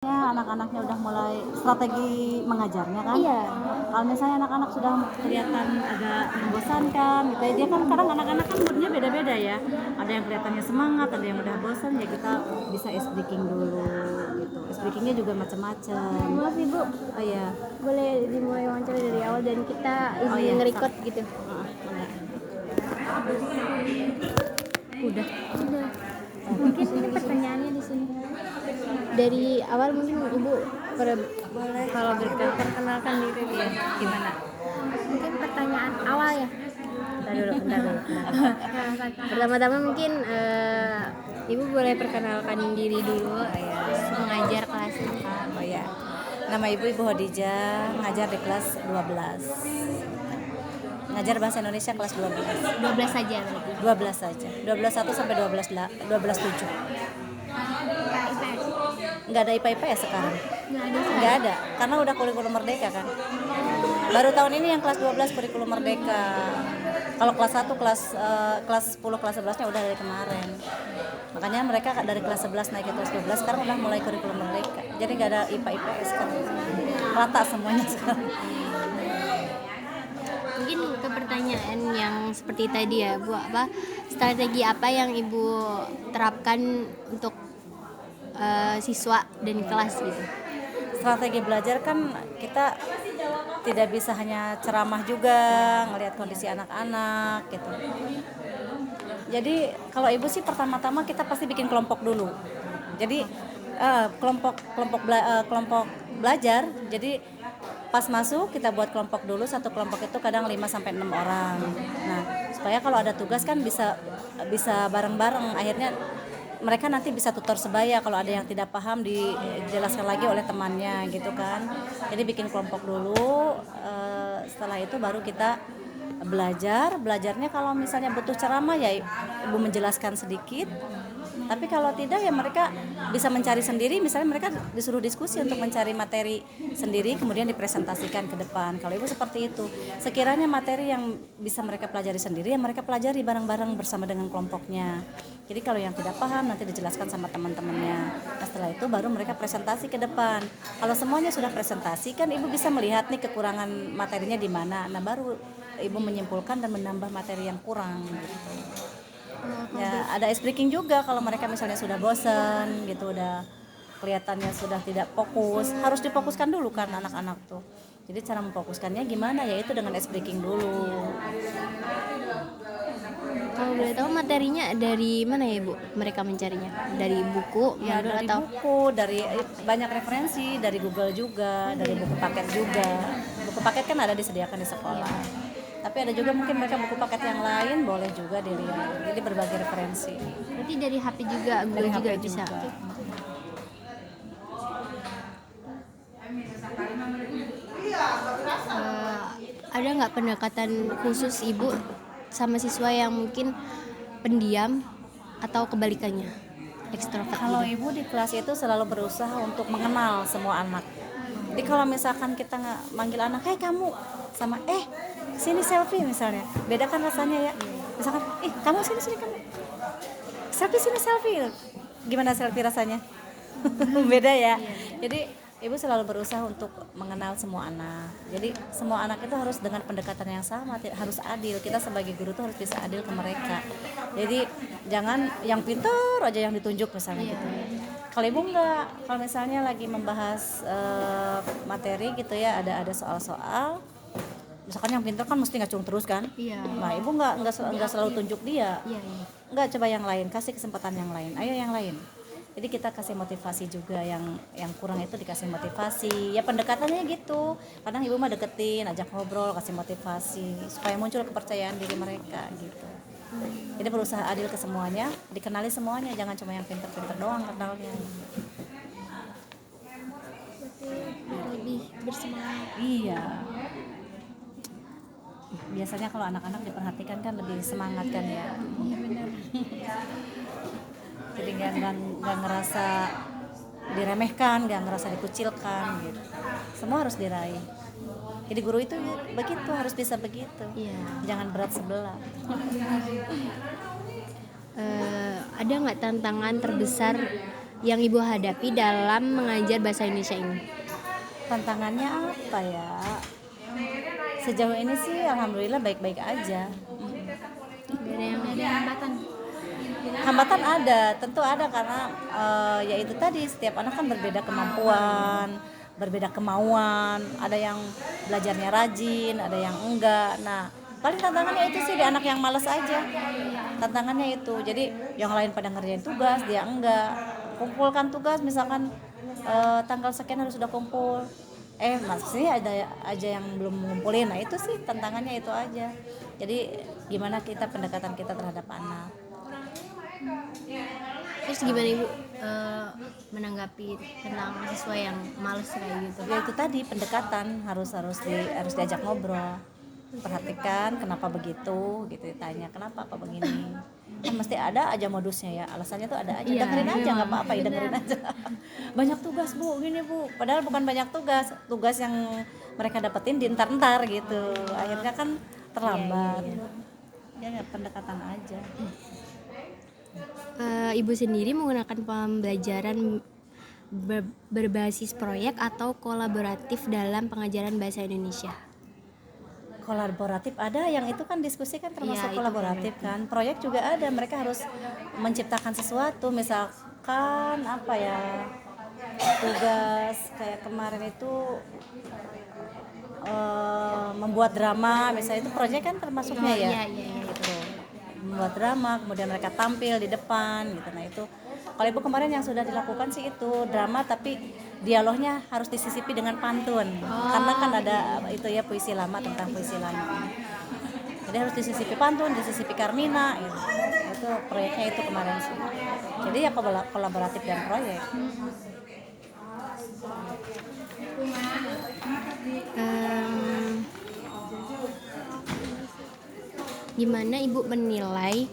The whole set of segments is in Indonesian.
Anak-anaknya udah mulai strategi mengajarnya kan. Iya. Kalau misalnya anak-anak sudah kelihatan agak membosankan gitu ya, dia kan kadang anak-anak kan moodnya beda-beda ya, ada yang kelihatannya semangat, ada yang udah bosan, ya kita bisa ice breaking dulu gitu. Ice breakingnya juga macam-macam. Maaf Ibu, Oh iya. boleh dimulai wawancara dari awal dan kita izin Oh iya, nge-record gitu. Udah. Mungkin ini pertanyaannya di sini. Dari awal mungkin Ibu Boleh. kalau perkenalkan diri dia gimana? Mungkin pertanyaan awal ya. Bentar dulu. Pertama-tama mungkin Ibu boleh perkenalkan diri dulu ya, mengajar kelas apa? Oh ya. Nama Ibu Hodijah, ngajar di kelas 12. Ngajar bahasa Indonesia kelas 12. 12 saja berarti. 12 saja. 12.1 sampai 12.7. Nggak ada IPA ya sekarang? Nggak ada, karena udah kurikulum merdeka kan. Baru tahun ini yang kelas 12 kurikulum merdeka. Kalau kelas 1, kelas 10, kelas 11-nya udah dari kemarin. Makanya mereka dari kelas 11 naik ke kelas 12, sekarang udah mulai kurikulum merdeka. Jadi nggak ada IPA IPS sekarang. Rata semuanya sekarang. Mungkin ke pertanyaan yang seperti tadi ya Bu, strategi apa yang Ibu terapkan untuk siswa dan kelas gitu? Strategi belajar kan kita tidak bisa hanya ceramah juga, ngelihat kondisi anak-anak gitu. Jadi kalau ibu sih pertama-tama kita pasti bikin kelompok dulu. Jadi kelompok belajar. Jadi pas masuk kita buat kelompok dulu, satu kelompok itu kadang 5 sampai 6 orang. Nah, supaya kalau ada tugas kan bisa bareng-bareng, akhirnya mereka nanti bisa tutor sebaya, kalau ada yang tidak paham dijelaskan lagi oleh temannya gitu kan. Jadi bikin kelompok dulu, setelah itu baru kita belajarnya kalau misalnya butuh ceramah ya ibu menjelaskan sedikit, tapi kalau tidak ya mereka bisa mencari sendiri, misalnya mereka disuruh diskusi untuk mencari materi sendiri kemudian dipresentasikan ke depan. Kalau ibu seperti itu, sekiranya materi yang bisa mereka pelajari sendiri ya mereka pelajari bareng-bareng bersama dengan kelompoknya. Jadi kalau yang tidak paham nanti dijelaskan sama teman-temannya. Nah, setelah itu baru mereka presentasi ke depan. Kalau semuanya sudah presentasi kan ibu bisa melihat nih kekurangan materinya di mana. Nah, baru ibu menyimpulkan dan menambah materi yang kurang gitu. Ya, ada ice breaking juga kalau mereka misalnya sudah bosan gitu, udah kelihatannya sudah tidak fokus, harus difokuskan dulu kan anak-anak tuh. Jadi cara memfokuskannya gimana, yaitu dengan ice breaking dulu. Kalau boleh tahu materinya dari mana ya Bu? Mereka mencarinya dari buku, Ya dari atau buku, dari banyak referensi, dari Google juga, dari buku paket juga. Buku paket kan ada disediakan di sekolah. Tapi ada juga mungkin mereka buku paket yang lain boleh juga dilihat. Jadi berbagai referensi. berarti dari HP juga, Google Dari juga HP bisa. juga. Ada nggak pendekatan khusus Ibu sama siswa yang mungkin pendiam atau kebalikannya, ekstrovert? Kalau gitu? ibu di kelas itu selalu berusaha untuk mengenal semua anak. Jadi kalau misalkan kita nggak manggil anak, "Hei kamu," sama sini selfie misalnya, beda kan rasanya ya. Misalkan, kamu sini kamu sini selfie, gimana selfie rasanya? Beda ya. Jadi ibu selalu berusaha untuk mengenal semua anak. Jadi semua anak itu harus dengan pendekatan yang sama, harus adil. Kita sebagai guru tuh harus bisa adil ke mereka. Jadi jangan yang pintar aja yang ditunjuk misalnya gitu. Kalau ibu enggak, kalau misalnya lagi membahas materi gitu ya, ada soal-soal, misalkan yang pintar kan mesti ngacung terus kan. Iya. Nah ibu enggak selalu tunjuk dia. Iya. Enggak, coba yang lain, kasih kesempatan yang lain, ayo yang lain. Jadi kita kasih motivasi juga, yang kurang itu dikasih motivasi. Ya pendekatannya gitu. Kadang ibu mah deketin, ajak ngobrol, kasih motivasi supaya muncul kepercayaan diri mereka gitu. Jadi berusaha adil ke semuanya, dikenali semuanya, jangan cuma yang pinter-pinter doang kenalnya. Lebih bersemangat. Iya. Biasanya kalau anak-anak diperhatikan kan lebih semangat kan ya. Iya benar. Jadi nggak ngerasa diremehkan, nggak ngerasa dikucilkan gitu. Semua harus diraih. Jadi guru itu begitu, harus bisa begitu. Iya. Jangan berat sebelah. Ada nggak tantangan terbesar yang ibu hadapi dalam mengajar bahasa Indonesia ini? Tantangannya apa ya? Sejauh ini sih alhamdulillah baik-baik aja. Ada hambatan? Hambatan ada, tentu ada karena ya itu tadi, setiap anak kan berbeda kemampuan, berbeda kemauan, ada yang belajarnya rajin, ada yang enggak. Nah, paling tantangannya itu sih di anak yang malas aja. Tantangannya itu. Jadi yang lain pada ngerjain tugas, dia enggak. Kumpulkan tugas misalkan tanggal sekian harus sudah kumpul. Maksudnya ada aja yang belum ngumpulin. Nah, itu sih tantangannya itu aja. Jadi gimana kita pendekatan kita terhadap anak. Terus gimana ibu menanggapi tentang siswa yang males kayak gitu? Ya itu tadi, pendekatan harus diajak ngobrol, perhatikan kenapa begitu gitu, tanya kenapa kok begini, kan mesti ada aja modusnya ya, alasannya tuh ada aja. Iya, Dengerin aja, iya. nggak apa-apa ya, dengerin aja. Banyak tugas bu, gini bu, padahal bukan banyak tugas yang mereka dapetin di entar-entar gitu, akhirnya kan terlambat. Ya pendekatan aja. Ibu sendiri menggunakan pembelajaran berbasis proyek atau kolaboratif dalam pengajaran bahasa Indonesia? Kolaboratif ada, yang itu kan diskusi kan termasuk Iya, itu kolaboratif kan. Proyek juga ada, mereka harus menciptakan sesuatu, misalkan apa ya, tugas kayak kemarin itu membuat drama misalnya, itu proyek kan termasuknya ya. Iya. Gitu, membuat drama, kemudian mereka tampil di depan gitu. Nah itu kalau ibu kemarin yang sudah dilakukan sih itu drama, tapi dialognya harus disisipi dengan pantun, karena kan ada itu ya, puisi lama, tentang puisi lama, jadi harus disisipi pantun, disisipi Karmina gitu. Itu proyeknya itu kemarin sih, jadi ya kolaboratif dan proyek. Gimana ibu menilai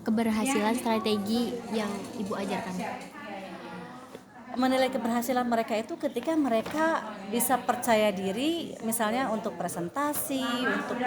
keberhasilan strategi yang ibu ajarkan? Menilai keberhasilan mereka itu ketika mereka bisa percaya diri, misalnya untuk presentasi, untuk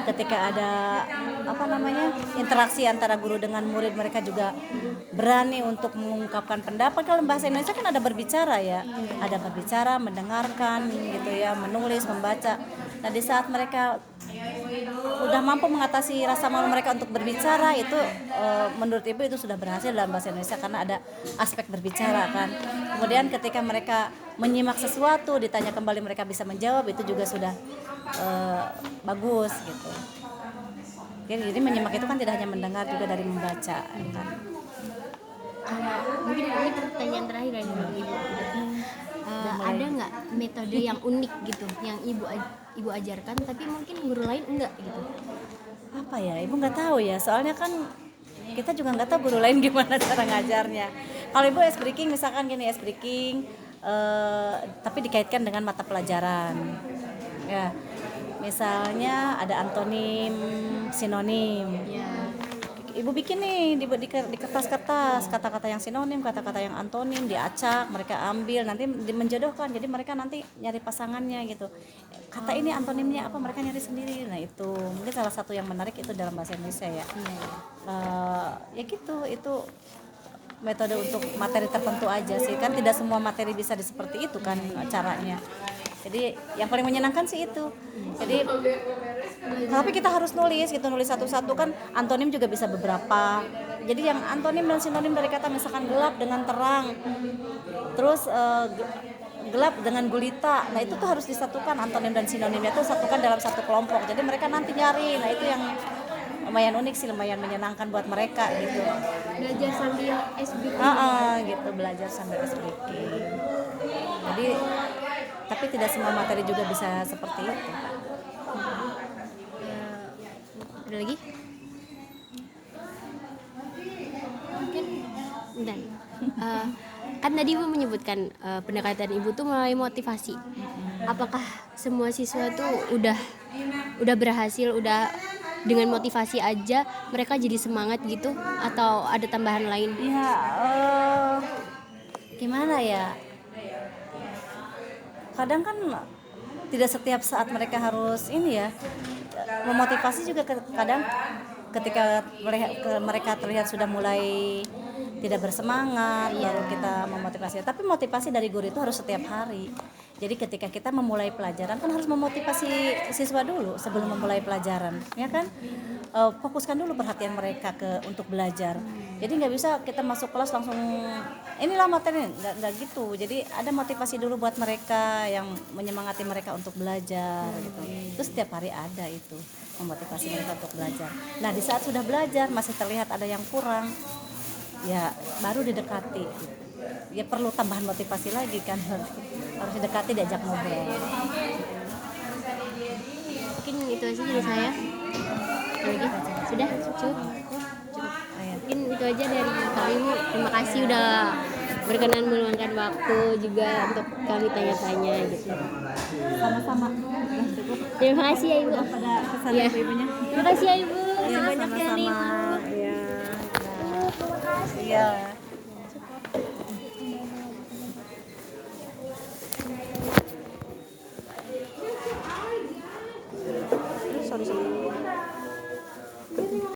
ketika ada interaksi antara guru dengan murid, mereka juga berani untuk mengungkapkan pendapat. Kalau bahasa Indonesia kan ada berbicara ya, ada berbicara, mendengarkan gitu ya, menulis, membaca. Nah di saat mereka udah mampu mengatasi rasa malu mereka untuk berbicara, itu menurut ibu itu sudah berhasil dalam bahasa Indonesia, karena ada aspek berbicara kan. Kemudian ketika mereka menyimak sesuatu, ditanya kembali mereka bisa menjawab, itu juga sudah bagus gitu. Jadi menyimak itu kan tidak hanya mendengar, juga dari membaca kan. Mungkin ini pertanyaan terakhir dari ibu. Ada nggak metode yang unik gitu yang ibu ajarkan tapi mungkin guru lain enggak gitu? Apa ya, ibu nggak tahu ya, soalnya kan kita juga nggak tahu guru lain gimana cara ngajarnya. Kalau ibu es breaking misalkan gini, es breaking tapi dikaitkan dengan mata pelajaran ya, misalnya ada antonim, sinonim Ya. ibu bikin nih di kertas-kertas, kata-kata yang sinonim, kata-kata yang antonim, diacak, mereka ambil, nanti menjodohkan, jadi mereka nanti nyari pasangannya gitu, kata ini antonimnya apa, mereka nyari sendiri. Nah itu mungkin salah satu yang menarik itu dalam bahasa Indonesia ya. Ya gitu, itu metode untuk materi tertentu aja sih, kan tidak semua materi bisa seperti itu kan caranya. Jadi yang paling menyenangkan sih itu. Jadi tapi kita harus nulis gitu, nulis satu-satu kan. Antonim juga bisa beberapa. Jadi yang antonim dan sinonim dari kata misalkan gelap dengan terang, terus gelap dengan gulita. Nah itu tuh harus disatukan, antonim dan sinonimnya tuh satukan dalam satu kelompok. Jadi mereka nanti nyari. Nah itu yang lumayan unik sih, lumayan menyenangkan buat mereka gitu. Belajar sambil SBK. Gitu, belajar sambil SBK. Jadi tapi tidak semua materi juga bisa seperti itu. Ada lagi? Mungkin dan kan tadi ibu menyebutkan pendekatan ibu tuh melalui motivasi. Apakah semua siswa tuh udah berhasil, udah dengan motivasi aja mereka jadi semangat gitu, atau ada tambahan lain? Ya gimana ya, kadang kan tidak setiap saat mereka harus ini ya, memotivasi juga kadang ketika mereka terlihat sudah mulai tidak bersemangat, baru kita memotivasi. Tapi motivasi dari guru itu harus setiap hari. Jadi ketika kita memulai pelajaran kan harus memotivasi siswa dulu sebelum memulai pelajaran, ya kan? Fokuskan dulu perhatian mereka untuk belajar. Jadi nggak bisa kita masuk kelas langsung inilah materi, nggak gitu. Jadi ada motivasi dulu buat mereka yang menyemangati mereka untuk belajar gitu. Itu setiap hari ada itu memotivasi mereka untuk belajar. Nah di saat sudah belajar masih terlihat ada yang kurang, ya baru didekati. Ya perlu tambahan motivasi lagi kan, harus didekati, diajak ngobrol. Mungkin itu aja dari saya. Lagi sudah cukup. Mungkin itu aja dari kami. Terima kasih udah berkenan meluangkan waktu juga untuk kami tanya-tanya gitu. Sama-sama. Terima kasih ya Ibu. Pada pesan Ya. ibu-ibunya. Terima kasih ya Ibu. Ya, Sebanyak ya nih. sama-sama. Ya. Iya.